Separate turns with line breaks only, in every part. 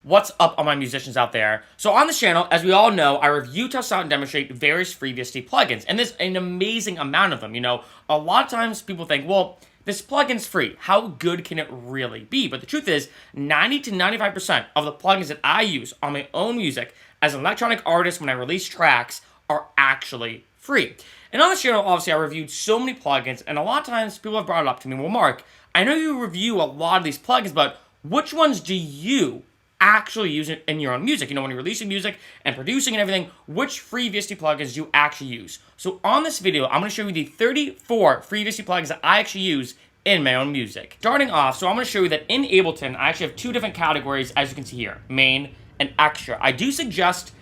What's up, all my musicians out there? So on this channel, as we all know, I review, test out, and demonstrate various free VST plugins, and there's an amazing amount of them. You know, a lot of times people think, well, this plugin's free. How good can it really be? But the truth is, 90 to 95% of the plugins that I use on my own music as an electronic artist when I release tracks are actually free. And on this channel, obviously, I reviewed so many plugins, and a lot of times people have brought it up to me, well, Mark, I know you review a lot of these plugins, but which ones do you actually use it in your own music? You know, when you're releasing music and producing and everything, which free VST plugins do you actually use? So on this video, I'm going to show you the 34 free VST plugins that I actually use in my own music. Starting off, so I'm going to show you that in Ableton, I actually have two different categories, as you can see here, main and extra. I do suggest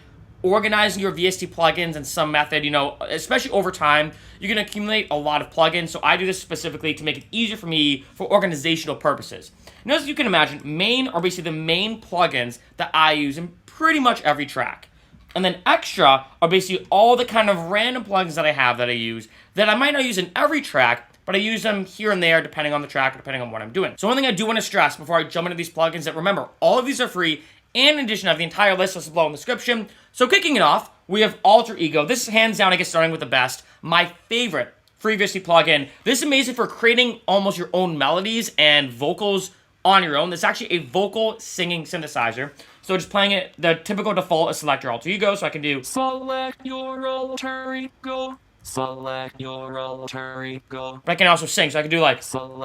organizing your VST plugins in some method, you know, especially over time, you're going to accumulate a lot of plugins, so I do this specifically to make it easier for me for organizational purposes. Now, as you can imagine, main are basically the main plugins that I use in pretty much every track. And then extra are basically all the kind of random plugins that I have that I use that I might not use in every track, but I use them here and there depending on the track, depending on what I'm doing. So one thing I do want to stress before I jump into these plugins that remember, all of these are free, and in addition, I have the entire list listed below in the description. So kicking it off, we have Alter Ego. This is hands down, I guess, starting with the best. My favorite free VST plugin. This is amazing for creating almost your own melodies and vocals on your own. This is actually a vocal singing synthesizer. So just playing it, the typical default is select your Alter Ego. So I can do
select your Alter Ego. Select your Alter Ego.
But I can also sing, so I can do like
select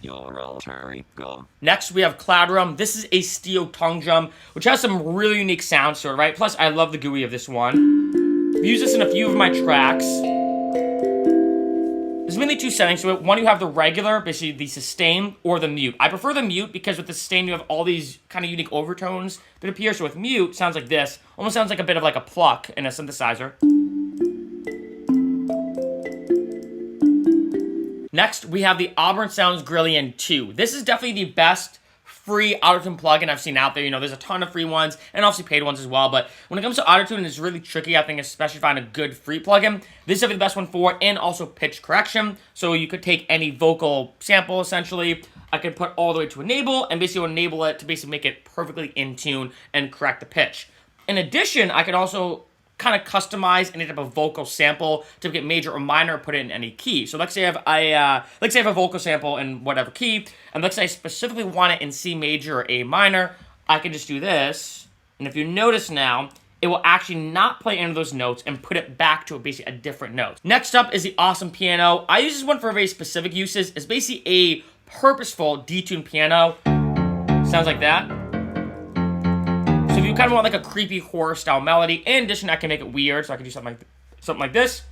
your Alter Ego.
Next, we have CloudRum. This is a steel tongue drum, which has some really unique sounds to it, right? Plus, I love the GUI of this one. I've used this in a few of my tracks. There's mainly two settings to it. One, you have the regular, basically the sustain, or the mute. I prefer the mute because with the sustain, you have all these kind of unique overtones that appear. So with mute, sounds like this. Almost sounds like a bit of like a pluck in a synthesizer. Next, we have the Auburn Sounds Graillion 2. This is definitely the best free autotune plugin I've seen out there. You know, there's a ton of free ones and obviously paid ones as well, but when it comes to autotune, it's really tricky, I think, especially to find a good free plugin. This is definitely the best one for it, and also pitch correction. So you could take any vocal sample, essentially. I could put all the way to enable, and basically enable it to basically make it perfectly in tune and correct the pitch. In addition, I could also kind of customize any type of vocal sample to get major or minor, put it in any key. So let's say I have a vocal sample in whatever key, and let's say I specifically want it in C major or A minor. I can just do this, and if you notice now, it will actually not play any of those notes and put it back to basically a different note. Next up is the Ozone Piano. I use this one for very specific uses. It's basically a purposeful detuned piano. Sounds like that. So if you kind of want like a creepy horror style melody, in addition, I can make it weird, so I can do something like this.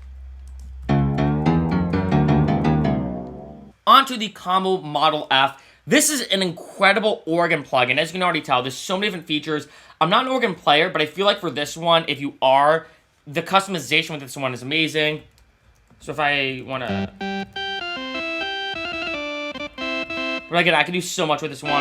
Onto the Combo Model F. This is an incredible organ plugin. As you can already tell, there's so many different features. I'm not an organ player, but I feel like for this one, if you are, the customization with this one is amazing. So if I want to, but again, I can do so much with this one,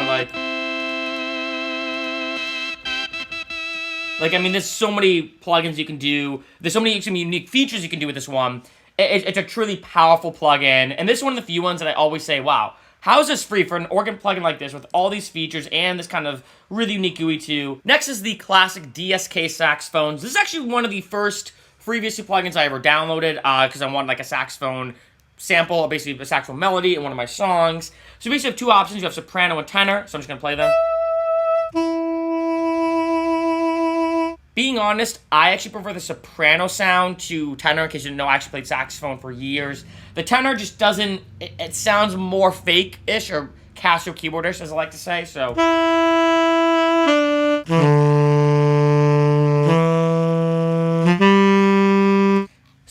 I mean, there's so many plugins you can do. There's so many unique features you can do with this one. It's a truly powerful plugin. And this is one of the few ones that I always say, wow, how is this free for an organ plugin like this with all these features and this kind of really unique GUI too? Next is the classic DSK Saxophones. This is actually one of the first free VST plugins I ever downloaded because I wanted like a saxophone sample, or basically a saxophone melody in one of my songs. So basically you have two options. You have soprano and tenor. So I'm just going to play them. Being honest, I actually prefer the soprano sound to tenor, in case you didn't know, I actually played saxophone for years. The tenor just doesn't, it sounds more fake-ish, or Casio keyboardish, as I like to say, so.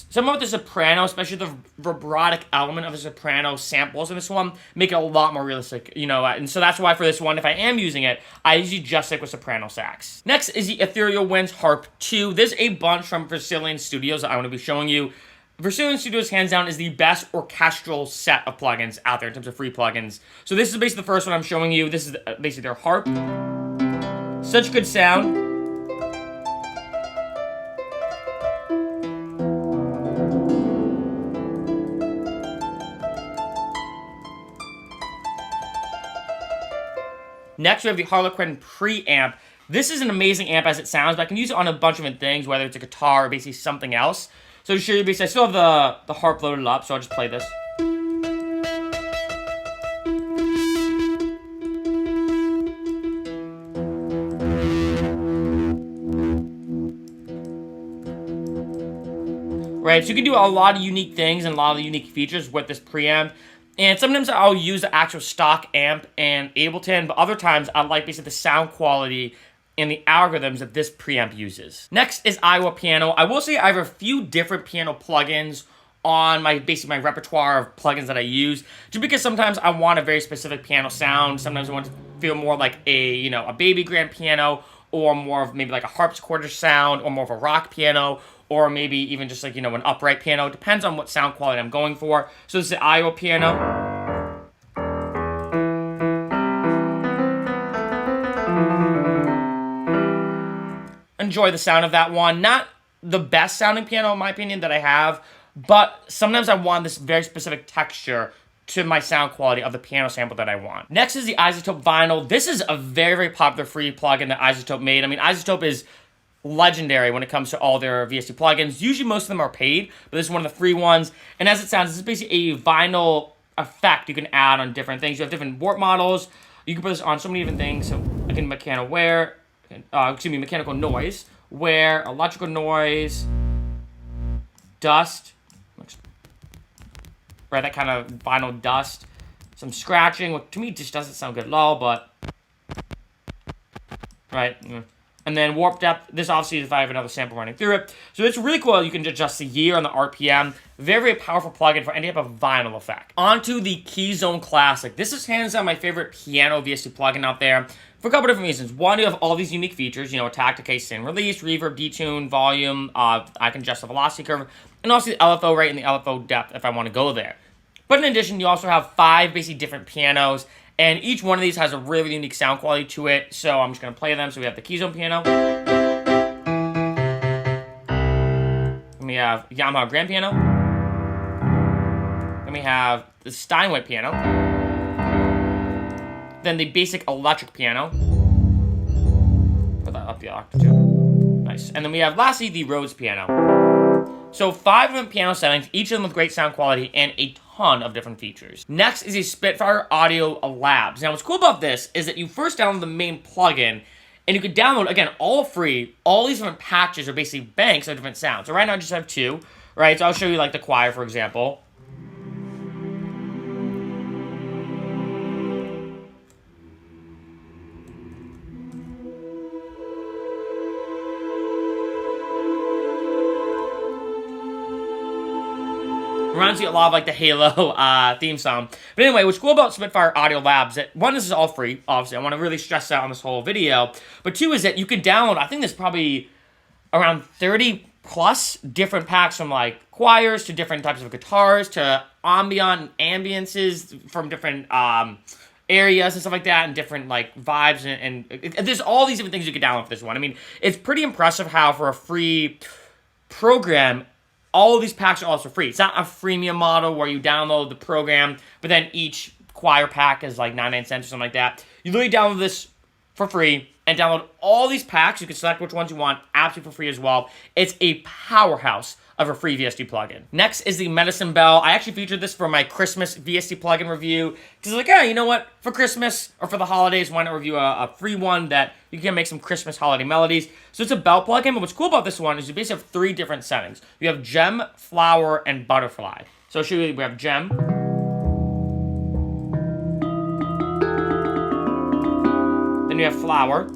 Some of the soprano, especially the vibratic element of the soprano samples in this one, make it a lot more realistic, you know, and so that's why for this one, if I am using it, I usually just stick with soprano sax. Next is the Etherealwinds Harp 2. There's a bunch from Vercillion Studios that I want to be showing you. Vercillion Studios, hands down, is the best orchestral set of plugins out there in terms of free plugins. So this is basically the first one I'm showing you. This is basically their harp. Such good sound. Next, we have the Harlequin Preamp. This is an amazing amp as it sounds, but I can use it on a bunch of different things, whether it's a guitar or basically something else. So to show you, basically, I still have the harp loaded up, so I'll just play this. Right, so you can do a lot of unique things and a lot of the unique features with this preamp. And sometimes I'll use the actual stock amp and Ableton, but other times I like basically the sound quality and the algorithms that this preamp uses. Next is Iowa Piano. I will say I have a few different piano plugins on my repertoire of plugins that I use, just because sometimes I want a very specific piano sound. Sometimes I want to feel more like a baby grand piano, or more of maybe like a harpsichord sound, or more of a rock piano, or maybe even just like, an upright piano. It depends on what sound quality I'm going for. So this is the Iowa Piano. Enjoy the sound of that one. Not the best sounding piano in my opinion that I have, but sometimes I want this very specific texture to my sound quality of the piano sample that I want. Next is the iZotope Vinyl. This is a very, very popular free plugin that iZotope made. I mean, iZotope is legendary when it comes to all their VST plugins. Usually most of them are paid, but this is one of the free ones. And as it sounds, this is basically a vinyl effect you can add on different things. You have different warp models. You can put this on so many different things. So again, mechanical noise, wear, electrical noise, dust, right, that kind of vinyl dust, some scratching, which to me just doesn't sound good at all, but, right, and then warp depth. This obviously is if I have another sample running through it. So it's really cool. You can adjust the year and the RPM. Very, very powerful plugin for any type of vinyl effect. On to the Keyzone Classic. This is hands down my favorite piano VST plugin out there for a couple different reasons. One, you have all these unique features, attack, decay, stand, release, reverb, detune, volume. I can adjust the velocity curve, and also the LFO rate and the LFO depth if I want to go there. But in addition, you also have 5 basically different pianos, and each one of these has a really unique sound quality to it, so I'm just going to play them. So we have the Keyzone Piano. Then we have Yamaha Grand Piano. Then we have the Steinway Piano. Then the basic electric piano. Put that up the octave too. Nice. And then we have, lastly, the Rhodes Piano. So 5 different piano settings, each of them with great sound quality and a ton of different features. Next is a Spitfire Audio Labs. Now what's cool about this is that you first download the main plugin, and you can download, again, all free, all these different patches are basically banks of different sounds. So right now I just have 2, right? So I'll show you like the choir, for example. Reminds you a lot of like the Halo theme song. But anyway, what's cool about Spitfire Audio Labs, that one, this is all free, obviously. I want to really stress that on this whole video. But 2 is that you can download, I think there's probably around 30 plus different packs, from like choirs to different types of guitars to ambiances from different areas and stuff like that, and different like vibes, and there's all these different things you can download for this one. I mean, it's pretty impressive how for a free program, all of these packs are also free. It's not a freemium model where you download the program, but then each choir pack is like 99 cents or something like that. You literally download this for free and download all these packs. You can select which ones you want, absolutely for free as well. It's a powerhouse of a free VST plugin. Next is the Medicine Bell. I actually featured this for my Christmas VST plugin review, because I was like, yeah, you know what? For Christmas or for the holidays, why not review a free one that you can make some Christmas holiday melodies. So it's a bell plugin, but what's cool about this one is you basically have 3 different settings. You have gem, flower, and butterfly. So I'll show you, we have gem. Then you have flower.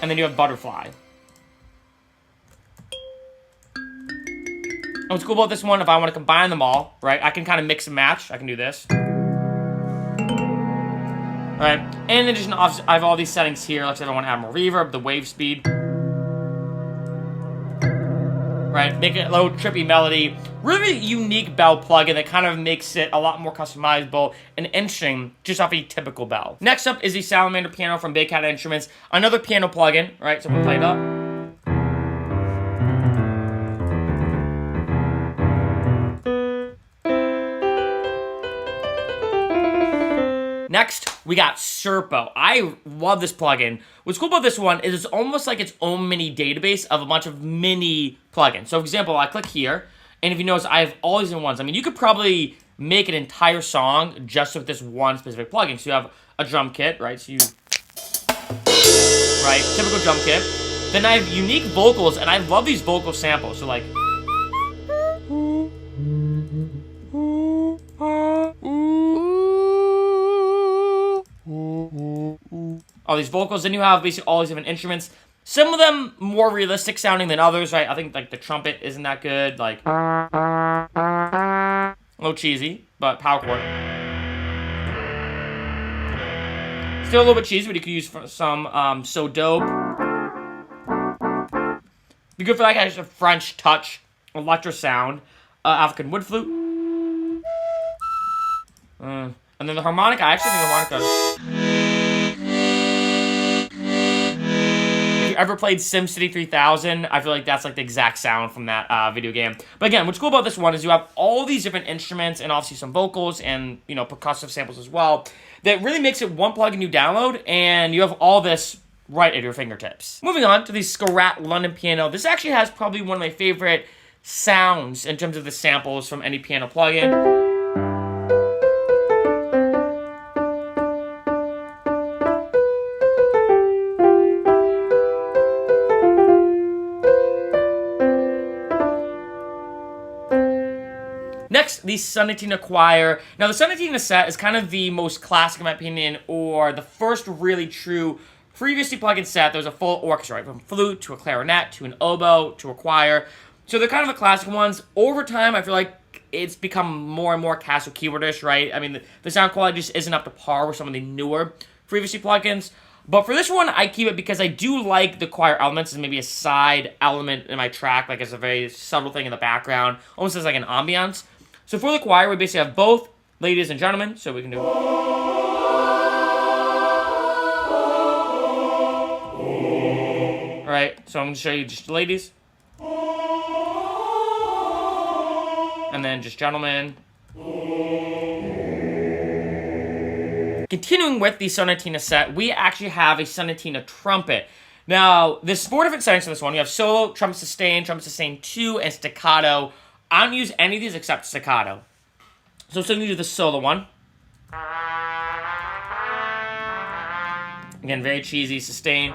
And then you have butterfly. And what's cool about this one, if I want to combine them all, right, I can kind of mix and match. I can do this. Right, and in addition, I have all these settings here. Let's say if I want to add more reverb, the wave speed. Right, make it a little trippy melody. Really unique bell plugin that kind of makes it a lot more customizable and interesting just off a typical bell. Next up is the Salamander Piano from Big Cat Instruments. Another piano plugin, right, so we'll play it up. Next, we got Serpo. I love this plugin. What's cool about this one is it's almost like its own mini database of a bunch of mini plugins. So, for example, I click here, and if you notice, I have all these in ones. I mean, you could probably make an entire song just with this one specific plugin. So you have a drum kit, right? So you, right, typical drum kit. Then I have unique vocals, and I love these vocal samples. So like, all these vocals. Then you have basically all these different instruments. Some of them more realistic sounding than others, right? I think like the trumpet isn't that good. Like, a little cheesy, but power chord. Still a little bit cheesy, but you could use for some So Dope. Be good for that kind of French touch, electro sound, African wood flute. And then the harmonica, I actually think the harmonica. If you ever played SimCity 3000, I feel like that's like the exact sound from that video game. But again, what's cool about this one is you have all these different instruments and obviously some vocals and, you know, percussive samples as well. That really makes it one plugin you download, and you have all this right at your fingertips. Moving on to the Skerratt London Piano. This actually has probably one of my favorite sounds in terms of the samples from any piano plugin. Next, the Sonatina Choir. Now, the Sonatina set is kind of the most classic, in my opinion, or the first really true free VST plugin set. There's a full orchestra, right? From flute to a clarinet to an oboe to a choir. So they're kind of the classic ones. Over time, I feel like it's become more and more casual keyboardish, right? I mean, the sound quality just isn't up to par with some of the newer free VST plugins. But for this one, I keep it because I do like the choir elements as maybe a side element in my track, like as a very subtle thing in the background, almost as like an ambiance. So for the choir, we basically have both ladies and gentlemen, so we can do... Alright, so I'm going to show you just ladies. And then just gentlemen. Continuing with the Sonatina set, we actually have a Sonatina Trumpet. Now, there's 4 different settings for this one. You have solo, trumpet sustain 2, and staccato. I don't use any of these except staccato. So I'm still going to do the solo one. Again, very cheesy. Sustain.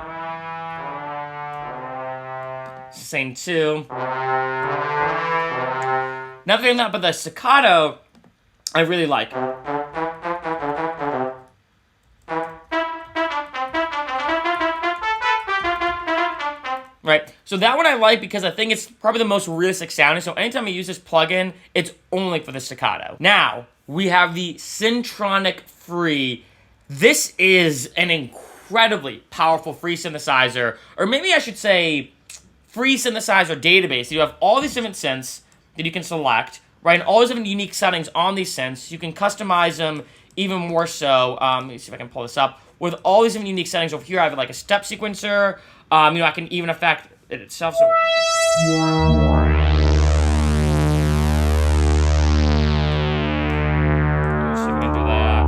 Sustain 2. Nothing than that, but the staccato, I really like. Right, so that one I like because I think it's probably the most realistic sounding. So anytime I use this plugin, it's only for the staccato. Now, we have the Syntronik Free. This is an incredibly powerful free synthesizer, or maybe I should say free synthesizer database. You have all these different synths that you can select, right, and all these different unique settings on these synths. You can customize them even more so. Let me see if I can pull this up. With all these different unique settings over here, I have like a step sequencer. You know, I can even affect it itself. So, let's see if we can do that.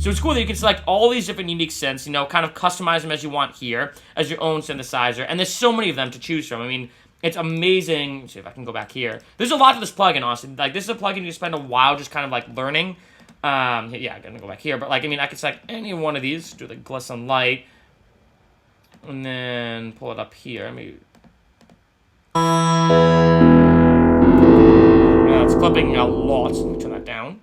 So it's cool that you can select all these different unique synths, you know, kind of customize them as you want here, as your own synthesizer. And there's so many of them to choose from. I mean, it's amazing. Let's see if I can go back here. There's a lot to this plugin, honestly. Like, this is a plugin you spend a while just kind of like learning. Yeah, I'm gonna go back here, but like, I mean, I could select any one of these, do the glisten light, and then pull it up here. Maybe. Yeah, it's clipping a lot. So let me turn that down.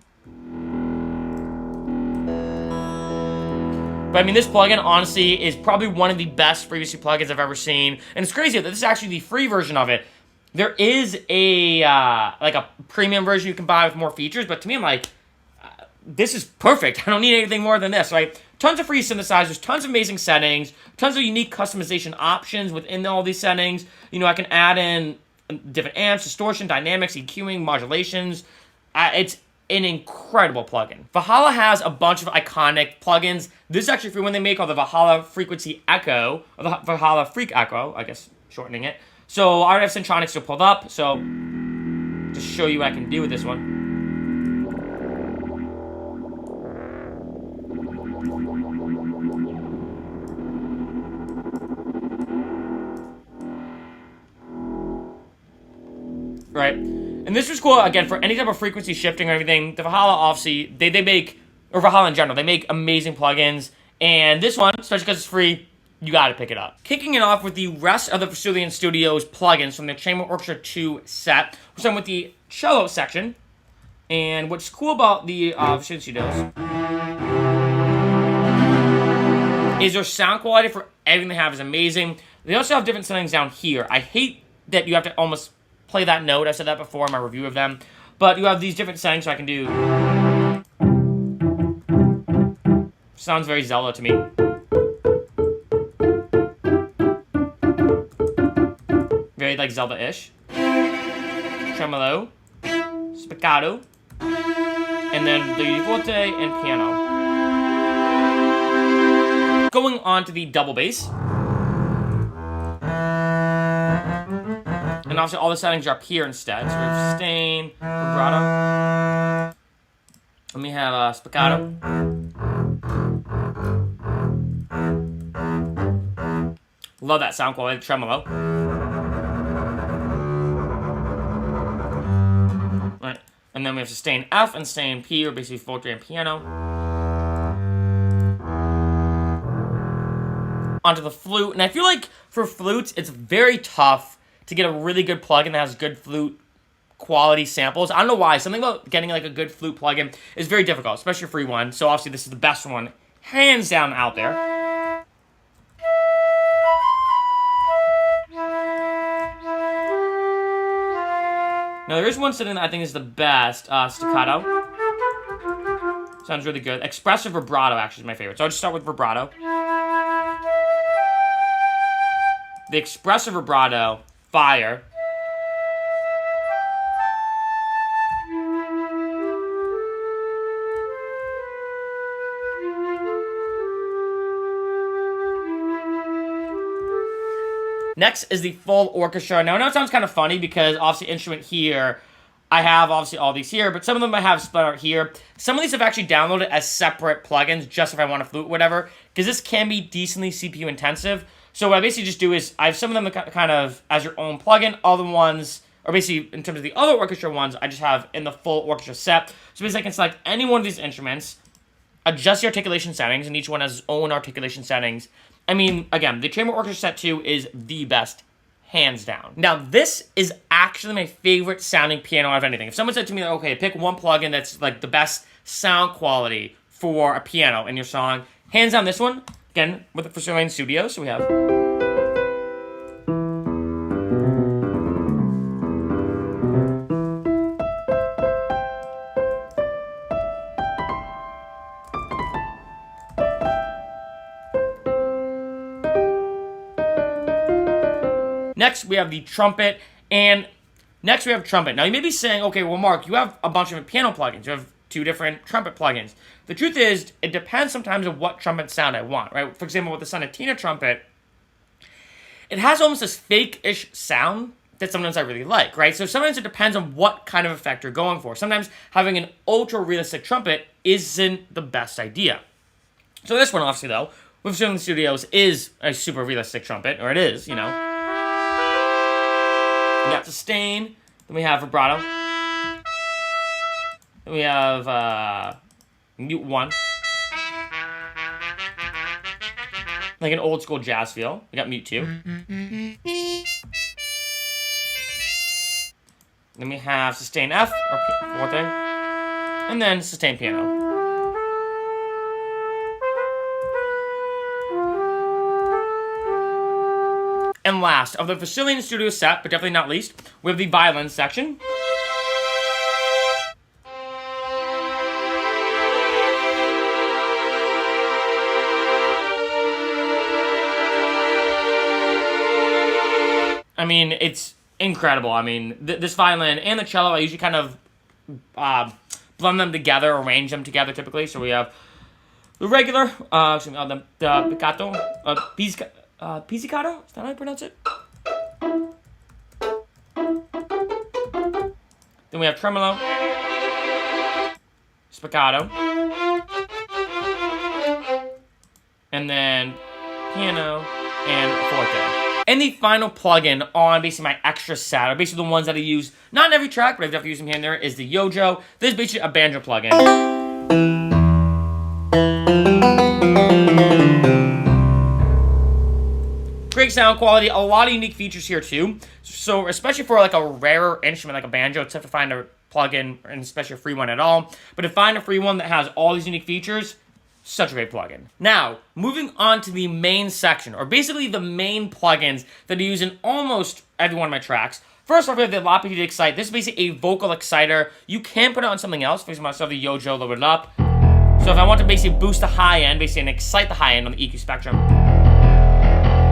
But I mean, this plugin, honestly, is probably one of the best free VST plugins I've ever seen. And it's crazy that this is actually the free version of it. There is a, like a premium version you can buy with more features, but to me, I'm like, this is perfect. I don't need anything more than this, right? Tons of free synthesizers, tons of amazing settings, tons of unique customization options within all these settings. You know, I can add in different amps, distortion, dynamics, EQing, modulations. It's an incredible plugin. Valhalla has a bunch of iconic plugins. This is actually free when they make all the ValhallaFreqEcho, or the ValhallaFreqEcho, I guess, shortening it. So I already have Syntronik still pulled up, so just show you what I can do with this one. right? And this was cool, again, for any type of frequency shifting or anything. The Valhalla, obviously, they make, or Valhalla in general, they make amazing plugins. And this one, especially because it's free, you gotta pick it up. Kicking it off with the rest of the Vesuvian Studios plugins from the Chamber Orchestra 2 set. We're starting with the cello section. And what's cool about the Vesuvian Studios is their sound quality for everything they have is amazing. They also have different settings down here. I hate that you have to almost play that note. I said that before in my review of them. But you have these different settings, so I can do... Sounds very Zelda to me. Very, like, Zelda-ish. Tremolo. Spiccato. And then the forte and piano. Going on to the double bass. And obviously all the settings are up here instead. So we have sustain, vibrato. Let me have spiccato. Love that sound quality, the tremolo. Right. And then we have sustain F and sustain P, or basically forte and piano. Onto the flute. And I feel like for flutes, it's very tough to get a really good plugin that has good flute quality samples. I don't know why. Something about getting like a good flute plugin is very difficult, especially a free one. So obviously this is the best one, hands down, out there. Now there is one setting that I think is the best, staccato. Sounds really good. Expressive vibrato actually is my favorite. So I'll just start with vibrato. The expressive vibrato, fire. Next is the full orchestra. Now I know it sounds kind of funny because obviously instrument here, I have obviously all these here, but some of them I have split out here. Some of these I've actually downloaded as separate plugins just if I want a flute or whatever, because this can be decently CPU intensive. So what I basically just do is, I have some of them kind of as your own plugin, other ones, or basically in terms of the other orchestra ones, I just have in the full orchestra set. So basically I can select any one of these instruments, adjust the articulation settings, and each one has its own articulation settings. I mean, again, the Chamber Orchestra Set 2 is the best, hands down. Now, this is actually my favorite sounding piano out of anything. If someone said to me, okay, pick one plugin that's like the best sound quality for a piano in your song, hands down this one, again, with the Vesuvian Studios, so we have... Next, we have the trumpet, and next we have trumpet. Now, you may be saying, okay, well, Mark, you have a bunch of piano plugins. You have 2 different trumpet plugins. The truth is, it depends sometimes on what trumpet sound I want, right? For example, with the Sonatina Trumpet, it has almost this fake-ish sound that sometimes I really like, right? So sometimes it depends on what kind of effect you're going for. Sometimes having an ultra-realistic trumpet isn't the best idea. So this one, obviously, though, with Vesuvian Studios is a super realistic trumpet, or it is, you know. We got sustain, then we have vibrato, then we have mute 1, like an old school jazz feel. We got mute 2. Then we have sustain F, or forte, and then sustain piano. And last, of the Vesuvian Studio set, but definitely not least, we have the violin section. I mean, it's incredible. I mean, this violin and the cello, I usually kind of blend them together, arrange them together typically. So we have the regular, the pizzicato, pizzicato? Is that how you pronounce it? Then we have tremolo, spiccato, and then piano and forte. And the final plugin on basically my extra set, or basically the ones that I use, not in every track, but I've definitely used them here and there, is the Yojo. This is basically a banjo plugin. Great sound quality, a lot of unique features here too. So especially for like a rarer instrument like a banjo, it's tough to find a plugin, and especially a free one at all. But to find a free one that has all these unique features, such a great plugin. Now, moving on to the main section, or basically the main plugins that I use in almost every one of my tracks. First off, we have the Petit Excite. This is basically a vocal exciter. You can put it on something else. For example, I still have the Yojo loaded up. So if I want to basically boost the high end, basically, and excite the high end on the EQ spectrum.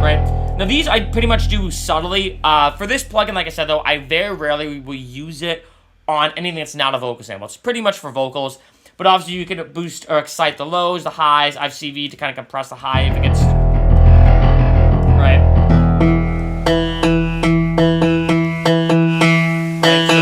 Right? Now, these I pretty much do subtly. For this plugin, like I said, though, I very rarely will use it on anything that's not a vocal sample. It's pretty much for vocals. But obviously, you can boost or excite the lows, the highs. I have CV to kind of compress the high if it gets... Right? Right, so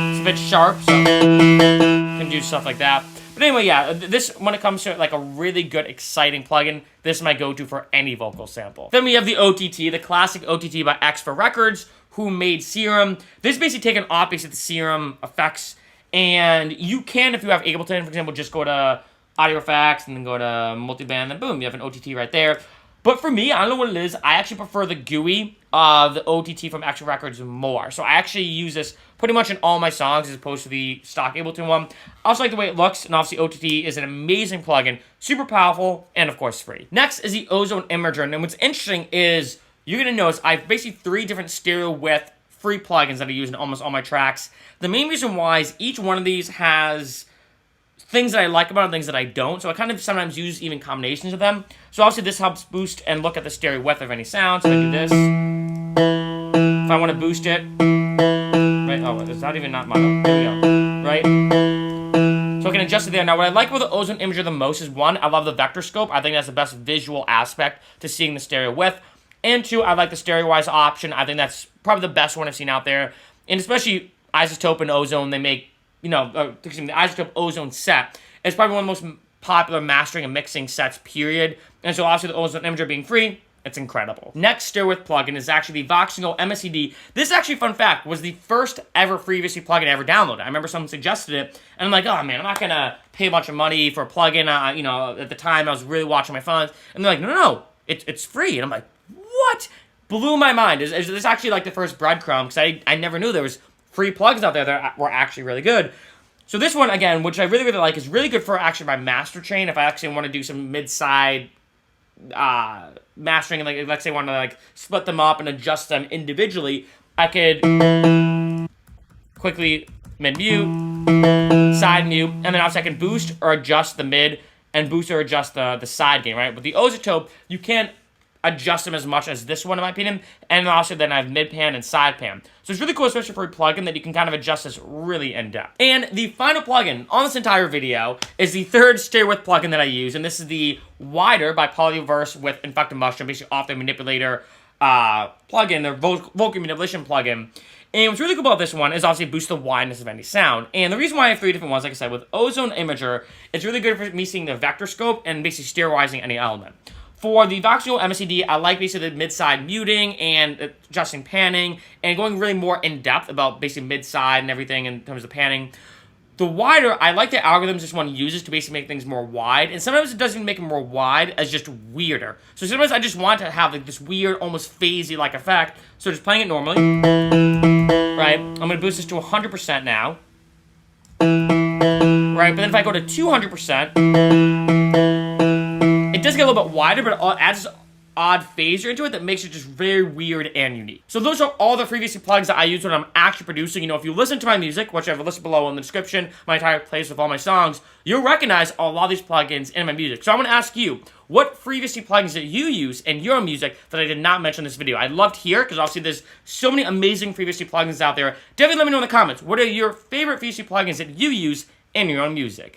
it's a bit sharp, so you can do stuff like that. But anyway, yeah, this, when it comes to like a really good, exciting plugin, this is my go-to for any vocal sample. Then we have the OTT, the classic OTT by X for Records, who made Serum. This is basically taken off basically the Serum effects, and you can, if you have Ableton, for example, just go to Audio Effects, and then go to Multiband, and boom, you have an OTT right there. But for me, I don't know what it is, I actually prefer the GUI of the OTT from X for Records more. So I actually use this pretty much in all my songs as opposed to the stock Ableton one. I also like the way it looks, and obviously OTT is an amazing plugin, super powerful, and of course free. Next is the Ozone Imager, and what's interesting is you're going to notice I have basically 3 different stereo width free plugins that I use in almost all my tracks. The main reason why is each one of these has things that I like about it and things that I don't, so I kind of sometimes use even combinations of them. So obviously this helps boost and look at the stereo width of any sound, so I do this. If I want to boost it, right, oh, it's not even not mono, there we go, right? So I can adjust it there. Now what I like about the Ozone Imager the most is 1, I love the vector scope. I think that's the best visual aspect to seeing the stereo width. And 2, I like the stereo-wise option. I think that's probably the best one I've seen out there. And especially iZotope and Ozone, they make, you know, the iZotope Ozone set is probably one of the most popular mastering and mixing sets, period. And so obviously the Ozone Imager being free, it's incredible. Next stereo width plugin is actually the Voxengo MSED. This actually, fun fact, was the first ever free VST plugin I ever downloaded. I remember someone suggested it, and I'm like, oh man, I'm not gonna pay a bunch of money for a plugin. You know, at the time I was really watching my funds, and they're like, no, it's free. And I'm like, what? Blew my mind. Is this actually like the first breadcrumb? Because I never knew there was free plugins out there that were actually really good. So this one, again, which I really, really like, is really good for actually my master chain. If I actually want to do some mid-side mastering, like let's say I want to like split them up and adjust them individually, I could quickly mid-mute, side mute, and then obviously I can boost or adjust the mid and boost or adjust the side gain, right? With the iZotope, you can't adjust them as much as this one, in my opinion, and also then I have mid pan and side pan. So it's really cool, especially for a plugin, that you can kind of adjust this really in depth. And the final plugin on this entire video is the third stereo width plugin that I use, and this is the Wider by Polyverse with Infected Mushroom, basically off the manipulator plugin, their vocal manipulation plugin. And what's really cool about this one is obviously boost the wideness of any sound. And the reason why I have 3 different ones, like I said, with Ozone Imager, it's really good for me seeing the vector scope and basically stereoizing any element. For the Voxengo MSED, I like basically the mid-side muting and adjusting panning and going really more in-depth about basically mid-side and everything in terms of panning. The Wider, I like the algorithms this one uses to basically make things more wide, and sometimes it doesn't make it more wide, it's just weirder. So sometimes I just want to have like this weird, almost phasey-like effect, so just playing it normally, right? I'm going to boost this to 100% now, right? But then if I go to 200%, it does get a little bit wider, but it adds odd phaser into it that makes it just very weird and unique. So those are all the free VST plugins that I use when I'm actually producing. You know, if you listen to my music, which I have a list below in the description, my entire playlist with all my songs, you'll recognize a lot of these plugins in my music. So I want to ask you, what free VST plugins that you use in your music that I did not mention in this video? I'd love to hear, because obviously there's so many amazing free VST plugins out there. Definitely let me know in the comments, what are your favorite VST plugins that you use in your own music?